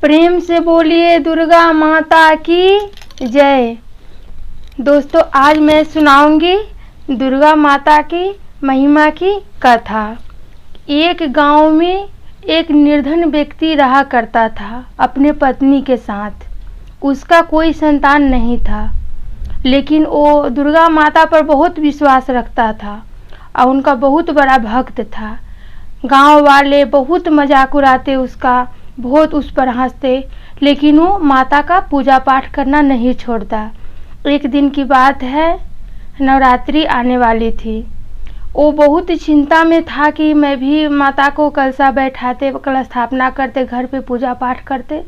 प्रेम से बोलिए दुर्गा माता की जय। दोस्तों, आज मैं सुनाऊंगी दुर्गा माता की महिमा की कथा। एक गांव में एक निर्धन व्यक्ति रहा करता था अपने पत्नी के साथ। उसका कोई संतान नहीं था, लेकिन वो दुर्गा माता पर बहुत विश्वास रखता था और उनका बहुत बड़ा भक्त था। गांव वाले बहुत मजाक उड़ाते उसका, बहुत उस पर हंसते, लेकिन वो माता का पूजा पाठ करना नहीं छोड़ता। एक दिन की बात है, नवरात्रि आने वाली थी। वो बहुत चिंता में था कि मैं भी माता को कलशा बैठाते, कलश स्थापना करते, घर पे पूजा पाठ करते।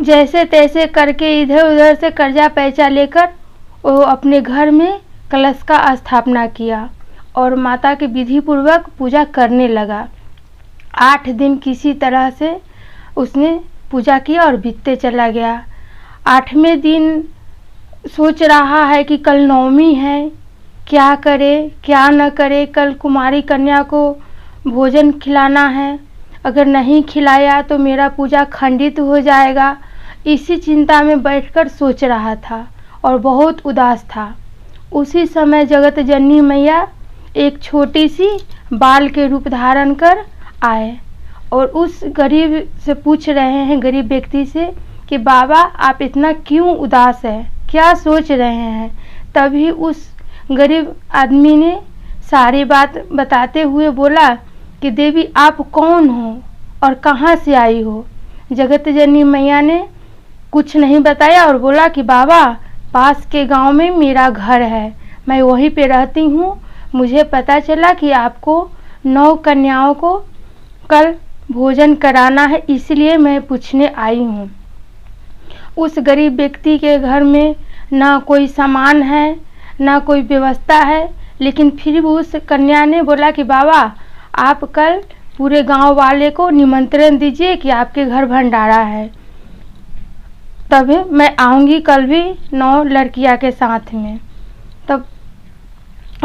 जैसे तैसे करके इधर उधर से कर्जा पैसा लेकर वो अपने घर में कलश का स्थापना किया और माता के विधि पूर्वक पूजा करने लगा। 8 दिन किसी तरह से उसने पूजा किया और बीतते चला गया। 8वें दिन सोच रहा है कि कल नवमी है, क्या करे क्या न करे। कल कुमारी कन्या को भोजन खिलाना है, अगर नहीं खिलाया तो मेरा पूजा खंडित हो जाएगा। इसी चिंता में बैठकर सोच रहा था और बहुत उदास था। उसी समय जगत जननी मैया एक छोटी सी बाल के रूप धारण कर आए और उस गरीब से पूछ रहे हैं, गरीब व्यक्ति से, कि बाबा आप इतना क्यों उदास है, क्या सोच रहे हैं। तभी उस गरीब आदमी ने सारी बात बताते हुए बोला कि देवी आप कौन हो और कहाँ से आई हो। जगत जननी मैया ने कुछ नहीं बताया और बोला कि बाबा पास के गांव में मेरा घर है, मैं वहीं पे रहती हूँ। मुझे पता चला कि आपको 9 कन्याओं को कल भोजन कराना है, इसलिए मैं पूछने आई हूँ। उस गरीब व्यक्ति के घर में ना कोई सामान है, ना कोई व्यवस्था है, लेकिन फिर भी उस कन्या ने बोला कि बाबा आप कल पूरे गांव वाले को निमंत्रण दीजिए कि आपके घर भंडारा है, तब मैं आऊँगी कल भी 9 लड़कियाँ के साथ में। तब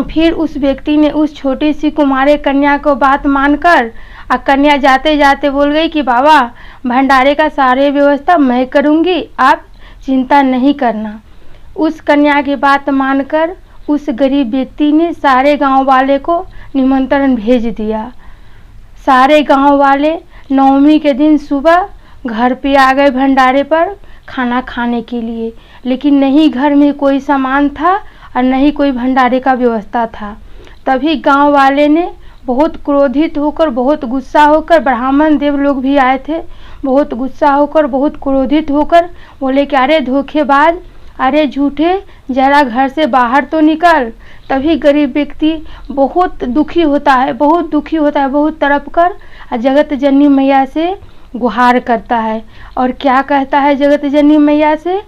फिर उस व्यक्ति ने उस छोटी सी कुमारी कन्या को बात मानकर, कन्या जाते जाते बोल गई कि बाबा भंडारे का सारे व्यवस्था मैं करूँगी, आप चिंता नहीं करना। उस कन्या की बात मानकर उस गरीब व्यक्ति ने सारे गांव वाले को निमंत्रण भेज दिया। सारे गांव वाले नवमी के दिन सुबह घर पे आ गए भंडारे पर खाना खाने के लिए, लेकिन नहीं घर में कोई सामान था और नहीं कोई भंडारे का व्यवस्था था। तभी गांव वाले ने बहुत क्रोधित होकर, बहुत गुस्सा होकर, ब्राह्मण देव लोग भी आए थे, बहुत गुस्सा होकर, बहुत क्रोधित होकर बोले कि अरे धोखेबाज, अरे झूठे, जरा घर से बाहर तो निकल। तभी गरीब व्यक्ति बहुत दुखी होता है, बहुत दुखी होता है, बहुत तड़प कर जगत जननी मैया से गुहार करता है। और क्या कहता है जगत जननी मैया से,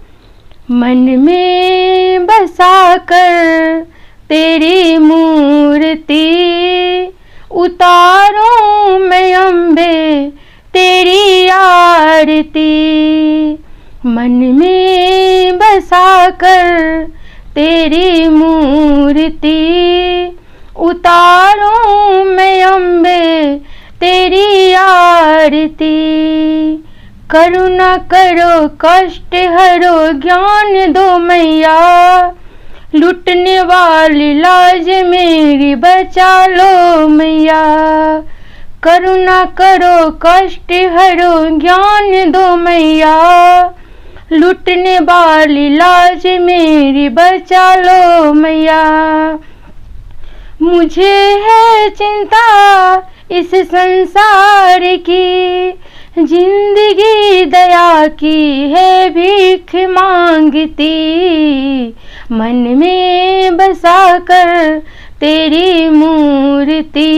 मन में बसा कर तेरी मूर्ति उतारूं मैं अम्बे तेरी आरती। मन में बसा कर तेरी मूर्ति उतारूं मैं अम्बे तेरी आरती। करुणा करो कष्ट हरो ज्ञान दो मैया, लुटने वाली लाज मेरी बचा लो मैया। करुणा करो कष्ट हरो ज्ञान दो मैया, लुटने वाली लाज मेरी बचा लो मैया। मुझे है चिंता इस संसार की, जिंदगी दया की है भीख मांगती। मन में बसा कर तेरी मूर्ति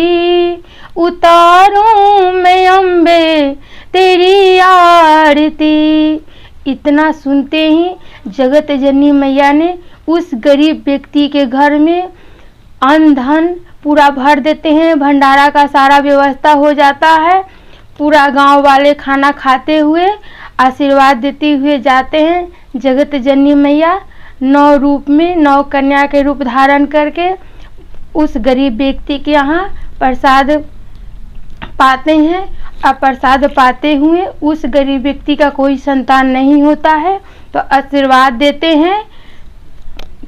उतारूं मैं अम्बे तेरी आरती। इतना सुनते ही जगत जननी मैया ने उस गरीब व्यक्ति के घर में अन्न धन पूरा भर देते हैं, भंडारा का सारा व्यवस्था हो जाता है। पूरा गांव वाले खाना खाते हुए आशीर्वाद देते हुए जाते हैं। जगत जननी मैया 9 रूप में, 9 कन्या के रूप धारण करके उस गरीब व्यक्ति के यहाँ प्रसाद पाते हैं प्रसाद पाते हुए उस गरीब व्यक्ति का कोई संतान नहीं होता है तो आशीर्वाद देते हैं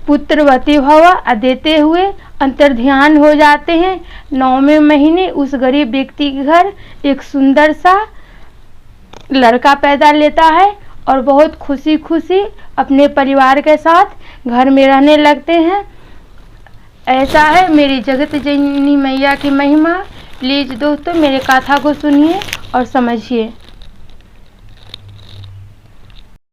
पुत्रवती भव देते हुए अंतर्ध्यान हो जाते हैं। 9वें महीने उस गरीब व्यक्ति के घर एक सुंदर सा लड़का पैदा लेता है और बहुत खुशी खुशी अपने परिवार के साथ घर में रहने लगते हैं। ऐसा है मेरी जगत जननी मैया की महिमा। प्लीज़ दोस्तों मेरे कथा को सुनिए और समझिए।